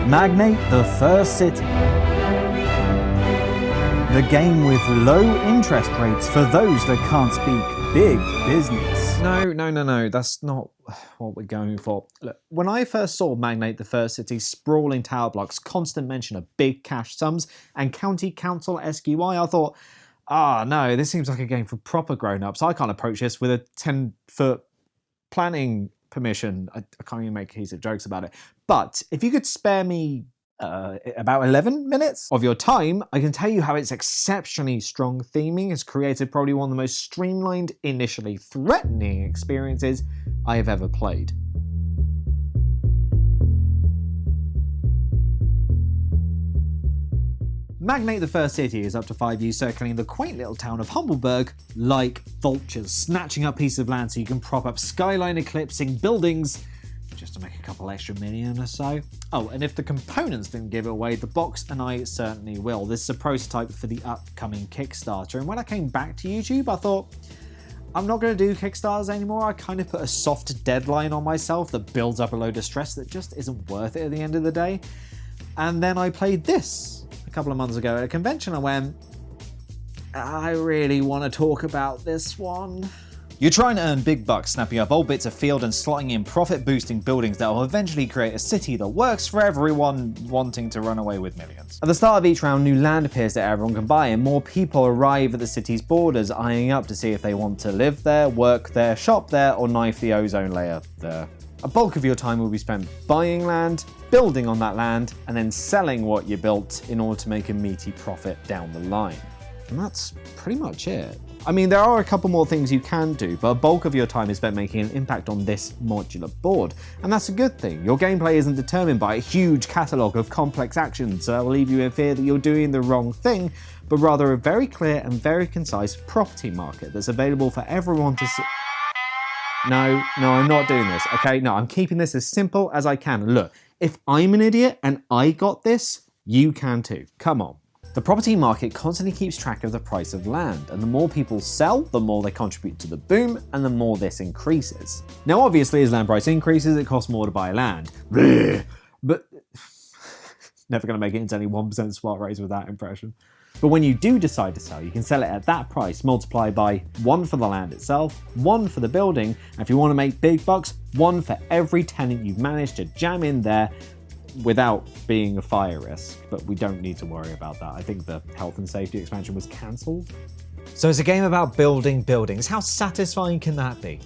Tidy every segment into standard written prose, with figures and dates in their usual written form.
Magnate the First City. The game with low interest rates for those that can't speak big business. No, that's not what we're going for. Look, when I first saw Magnate the First City, sprawling tower blocks, constant mention of big cash sums, and county council SQI, I thought, no, this seems like a game for proper grown-ups. I can't approach this with a 10-foot planning permission. I can't even make cohesive jokes about it. But if you could spare me about 11 minutes of your time, I can tell you how its exceptionally strong theming has created probably one of the most streamlined, initially threatening experiences I have ever played. Magnate the First City is up to 5 circling the quaint little town of Humbleberg like vultures, snatching up pieces of land so you can prop up skyline eclipsing buildings just to make a couple extra million or so. Oh, and if the components didn't give it away, the box and I certainly will. This is a prototype for the upcoming Kickstarter, and when I came back to YouTube, I thought, I'm not going to do Kickstarters anymore. I kind of put a soft deadline on myself that builds up a load of stress that just isn't worth it at the end of the day. And then I played this a couple of months ago at a convention. I went, I really want to talk about this one. You're trying to earn big bucks, snapping up old bits of field and slotting in profit-boosting buildings that will eventually create a city that works for everyone wanting to run away with millions. At the start of each round, new land appears that everyone can buy, and more people arrive at the city's borders, eyeing up to see if they want to live there, work there, shop there, or knife the ozone layer there. A bulk of your time will be spent buying land, building on that land, and then selling what you built in order to make a meaty profit down the line. And that's pretty much it. I mean, there are a couple more things you can do, but a bulk of your time is spent making an impact on this modular board. And that's a good thing. Your gameplay isn't determined by a huge catalogue of complex actions that will leave you in fear that you're doing the wrong thing, but rather a very clear and very concise property market that's available for everyone to see. No, I'm not doing this, okay? No, I'm keeping this as simple as I can. Look, if I'm an idiot and I got this, you can too. Come on. The property market constantly keeps track of the price of land, and the more people sell, the more they contribute to the boom, and the more this increases. Now obviously as land price increases, it costs more to buy land. But never gonna make it into any 1% smart raise with that impression. But when you do decide to sell, you can sell it at that price, multiplied by 1 for the land itself, 1 for the building, and if you want to make big bucks, 1 for every tenant you've managed to jam in there without being a fire risk, but we don't need to worry about that. I think the health and safety expansion was cancelled. So it's a game about building buildings. How satisfying can that be?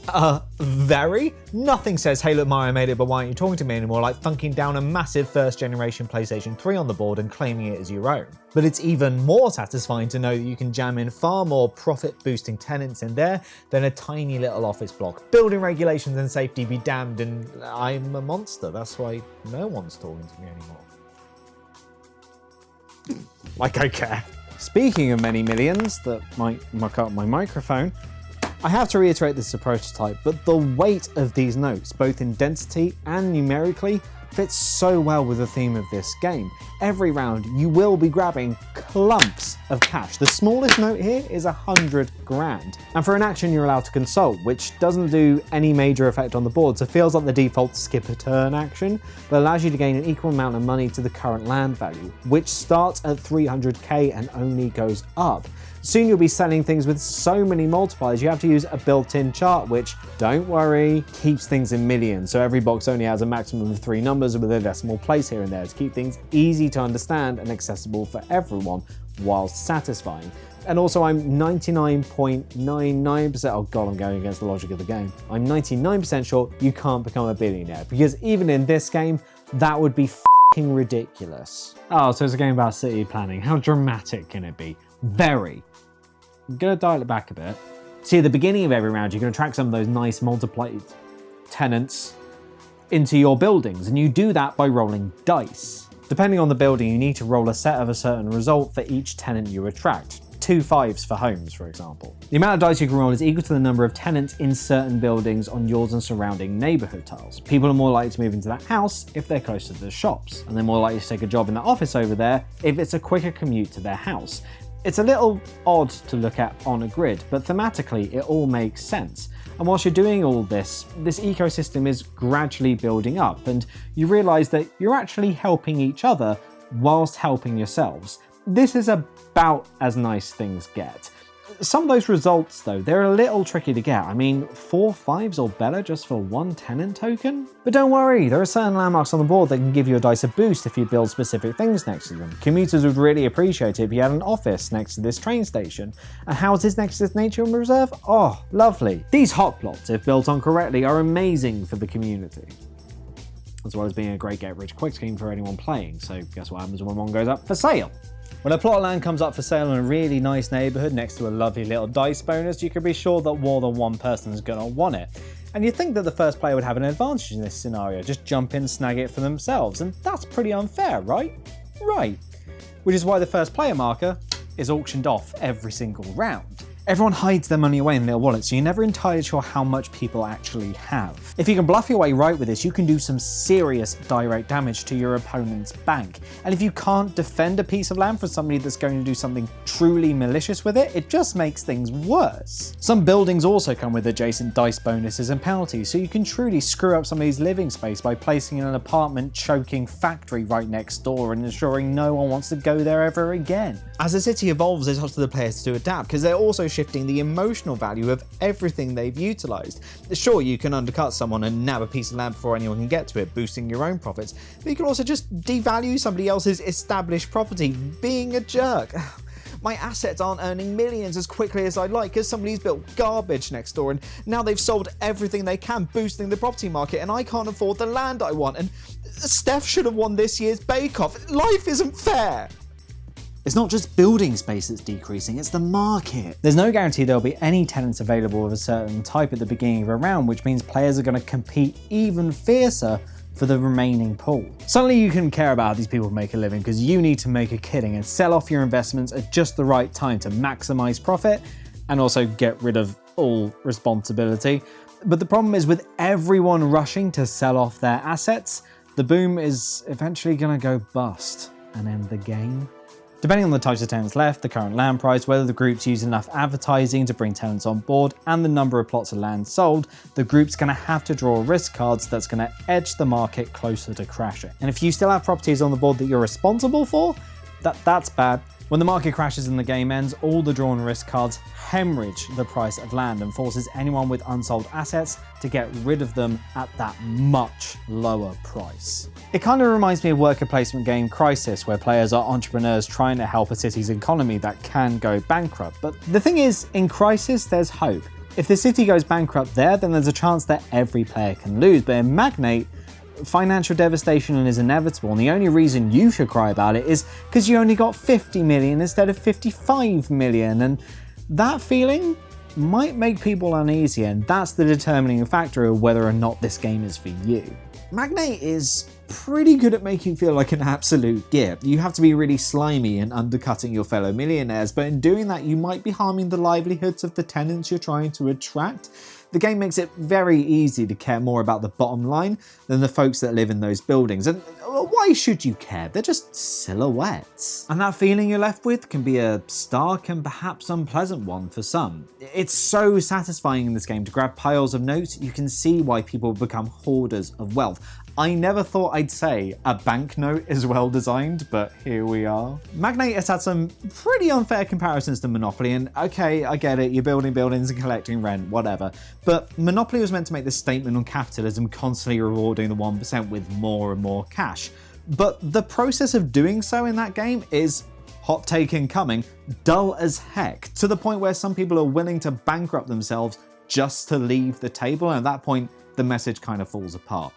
Very? Nothing says, hey look Mario made it, but why aren't you talking to me anymore, like thunking down a massive first generation PlayStation 3 on the board and claiming it as your own. But it's even more satisfying to know that you can jam in far more profit boosting tenants in there than a tiny little office block. Building regulations and safety be damned, and I'm a monster. That's why no one's talking to me anymore. Like I care. Speaking of many millions that might muck up my microphone, I have to reiterate this is a prototype, but the weight of these notes, both in density and numerically, fits so well with the theme of this game. Every round, you will be grabbing clumps of cash. The smallest note here is 100 grand. And for an action, you're allowed to consult, which doesn't do any major effect on the board, so it feels like the default skip a turn action, but allows you to gain an equal amount of money to the current land value, which starts at 300k and only goes up. Soon you'll be selling things with so many multipliers, you have to use a built-in chart, which, don't worry, keeps things in millions. So every box only has a maximum of 3 numbers with a decimal place here and there to keep things easy to understand and accessible for everyone while satisfying. And also I'm 99.99%, oh god, I'm going against the logic of the game. I'm 99% sure you can't become a billionaire, because even in this game, that would be f***ing ridiculous. Oh, so it's a game about city planning. How dramatic can it be? Very. I'm gonna dial it back a bit. See, at the beginning of every round, you can attract some of those nice multiplied tenants into your buildings, and you do that by rolling dice. Depending on the building, you need to roll a set of a certain result for each tenant you attract. 2 5s for homes, for example. The amount of dice you can roll is equal to the number of tenants in certain buildings on yours and surrounding neighborhood tiles. People are more likely to move into that house if they're close to the shops, and they're more likely to take a job in that office over there if it's a quicker commute to their house. It's a little odd to look at on a grid, but thematically it all makes sense. And whilst you're doing all this ecosystem is gradually building up, and you realise that you're actually helping each other whilst helping yourselves. This is about as nice things get. Some of those results, though, they're a little tricky to get. I mean, 4 5s or better just for 1 tenant token? But don't worry, there are certain landmarks on the board that can give you a dice boost if you build specific things next to them. Commuters would really appreciate it if you had an office next to this train station. And houses next to this nature reserve? Oh, lovely. These hot plots, if built on correctly, are amazing for the community, as well as being a great get-rich-quick scheme for anyone playing. So guess what happens when one goes up for sale? When a plot of land comes up for sale in a really nice neighbourhood next to a lovely little dice bonus, you can be sure that more than one person is going to want it. And you'd think that the first player would have an advantage in this scenario, just jump in, snag it for themselves, and that's pretty unfair, right? Right. Which is why the first player marker is auctioned off every single round. Everyone hides their money away in their wallets, so you're never entirely sure how much people actually have. If you can bluff your way right with this, you can do some serious direct damage to your opponent's bank. And if you can't defend a piece of land from somebody that's going to do something truly malicious with it, it just makes things worse. Some buildings also come with adjacent dice bonuses and penalties, so you can truly screw up somebody's living space by placing an apartment choking factory right next door and ensuring no one wants to go there ever again. As the city evolves, it's up to the players to adapt, because they're also shifting the emotional value of everything they've utilised. Sure, you can undercut someone and nab a piece of land before anyone can get to it, boosting your own profits, but you can also just devalue somebody else's established property, being a jerk. My assets aren't earning millions as quickly as I'd like because somebody's built garbage next door and now they've sold everything they can, boosting the property market, and I can't afford the land I want, and Steph should have won this year's bake-off. Life isn't fair. It's not just building space that's decreasing, it's the market. There's no guarantee there'll be any tenants available of a certain type at the beginning of a round, which means players are going to compete even fiercer for the remaining pool. Suddenly you can care about how these people make a living because you need to make a killing and sell off your investments at just the right time to maximize profit and also get rid of all responsibility. But the problem is, with everyone rushing to sell off their assets, the boom is eventually going to go bust and end the game. Depending on the types of tenants left, the current land price, whether the group's used enough advertising to bring tenants on board, and the number of plots of land sold, the group's going to have to draw risk cards that's going to edge the market closer to crashing. And if you still have properties on the board that you're responsible for, that's bad. When the market crashes and the game ends, all the drawn risk cards hemorrhage the price of land and forces anyone with unsold assets to get rid of them at that much lower price. It kind of reminds me of worker placement game Crisis, where players are entrepreneurs trying to help a city's economy that can go bankrupt. But the thing is, in Crisis, there's hope. If the city goes bankrupt there, then there's a chance that every player can lose. But in Magnate, financial devastation is inevitable, and the only reason you should cry about it is because you only got 50 million instead of 55 million, and that feeling might make people uneasy, and that's the determining factor of whether or not this game is for you. Magnate is pretty good at making you feel like an absolute git. You have to be really slimy and undercutting your fellow millionaires, but in doing that you might be harming the livelihoods of the tenants you're trying to attract. The game makes it very easy to care more about the bottom line than the folks that live in those buildings. And why should you care? They're just silhouettes. And that feeling you're left with can be a stark and perhaps unpleasant one for some. It's so satisfying in this game to grab piles of notes. You can see why people become hoarders of wealth. I never thought I'd say a banknote is well designed, but here we are. Magnate has had some pretty unfair comparisons to Monopoly, and okay, I get it, you're building buildings and collecting rent, whatever. But Monopoly was meant to make this statement on capitalism, constantly rewarding the 1% with more and more cash. But the process of doing so in that game is, hot take incoming, dull as heck, to the point where some people are willing to bankrupt themselves just to leave the table, and at that point, the message kind of falls apart.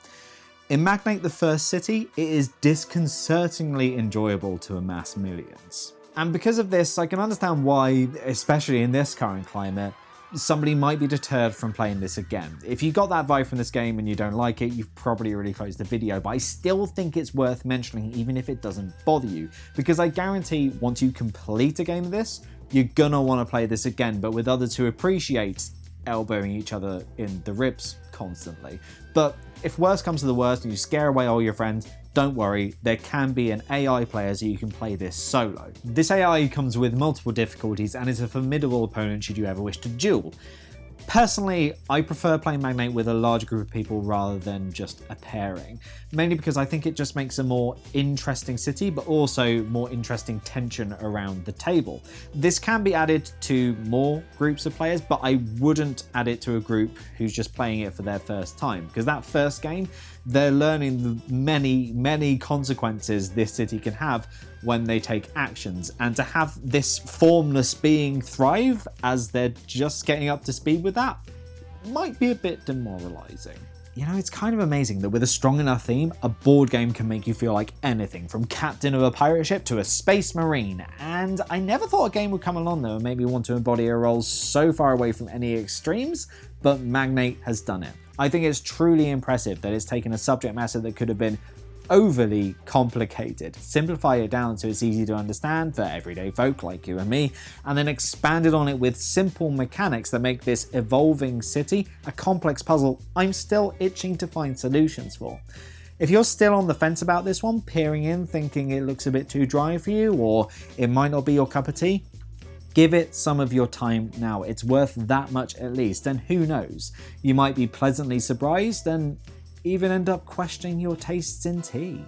In Magnate the First City, it is disconcertingly enjoyable to amass millions. And because of this, I can understand why, especially in this current climate, somebody might be deterred from playing this again. If you got that vibe from this game and you don't like it, you've probably already closed the video, but I still think it's worth mentioning even if it doesn't bother you, because I guarantee once you complete a game of this, you're gonna want to play this again, but with others who appreciate elbowing each other in the ribs constantly. But if worse comes to the worst and you scare away all your friends, don't worry, there can be an AI player so you can play this solo. This AI comes with multiple difficulties and is a formidable opponent should you ever wish to duel. Personally, I prefer playing Magnate with a large group of people rather than just a pairing, mainly because I think it just makes a more interesting city, but also more interesting tension around the table. This can be added to more groups of players, but I wouldn't add it to a group who's just playing it for their first time, because that first game, they're learning the many consequences this city can have when they take actions, and to have this formless being thrive as they're just getting up to speed with that might be a bit demoralizing. You know, it's kind of amazing that with a strong enough theme, a board game can make you feel like anything, from captain of a pirate ship to a space marine. And I never thought a game would come along that would make me want to embody a role so far away from any extremes, but Magnate has done it. I think it's truly impressive that it's taken a subject matter that could have been overly complicated, simplify it down so it's easy to understand for everyday folk like you and me, and then expanded on it with simple mechanics that make this evolving city a complex puzzle I'm still itching to find solutions for. If you're still on the fence about this one, peering in thinking it looks a bit too dry for you, or it might not be your cup of tea, give it some of your time now. It's worth that much at least, and who knows, you might be pleasantly surprised and even end up questioning your tastes in tea.